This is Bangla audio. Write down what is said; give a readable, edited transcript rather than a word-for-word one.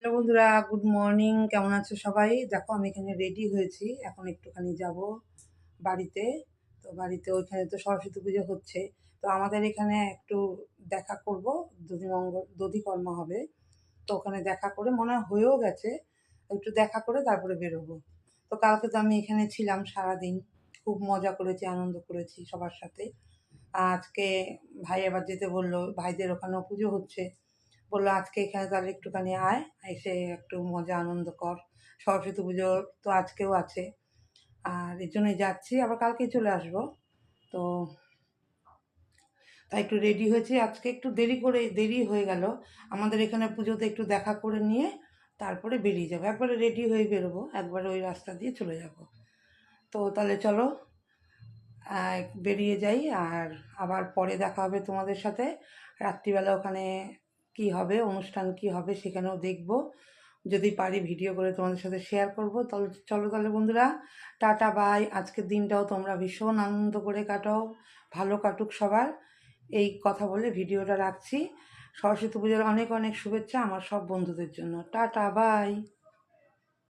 তো বন্ধুরা, গুড মর্নিং। কেমন আছো সবাই? দেখো আমি এখানে রেডি হয়েছি, এখন একটুখানি যাব বাড়িতে। তো বাড়িতে ওইখানে তো সরস্বতী পুজো হচ্ছে, তো আমাদের এখানে একটু দেখা করব। দধিকর্মা হবে, তো ওখানে দেখা করে মনে হয় হয়েও গেছে, একটু দেখা করে তারপরে বেরোবো। তো কালকে তো আমি এখানে ছিলাম সারাদিন, খুব মজা করেছি, আনন্দ করেছি সবার সাথে। আজকে ভাই আবার যেতে বললো, ভাইদের ওখানেও পুজো হচ্ছে, বললো আজকে এখানে তাহলে একটুখানি আয়, এসে একটু মজা আনন্দ কর। সরস্বতী পুজো তো আজকেও আছে, আর এর জন্যই যাচ্ছি, আবার কালকেই চলে আসবো। তো তাই একটু রেডি হয়েছি, আজকে একটু দেরি হয়ে গেল। আমাদের এখানে পুজোতে একটু দেখা করে নিয়ে তারপরে বেরিয়ে যাবো, একবারে রেডি হয়ে বেরোবো, একবারে ওই রাস্তা দিয়ে চলে যাব। তো তাহলে চলো বেরিয়ে যাই, আর আবার পরে দেখা হবে তোমাদের সাথে। রাত্রিবেলা ওখানে কি হবে, অনুষ্ঠান কি হবে সেখানেও দেখব, যদি পারি ভিডিও করে তোমাদের সাথে শেয়ার করব। তাহলে চলো তাহলে বন্ধুরা, টাটা বাই। আজকের দিনটাও তোমরা ভীষণ আনন্দ করে কাটাও, ভালো কাটুক সবার, এই কথা বলে ভিডিওটা রাখছি। সরস্বতী পুজোর অনেক অনেক শুভেচ্ছা আমার সব বন্ধুদের জন্য। Tata bye.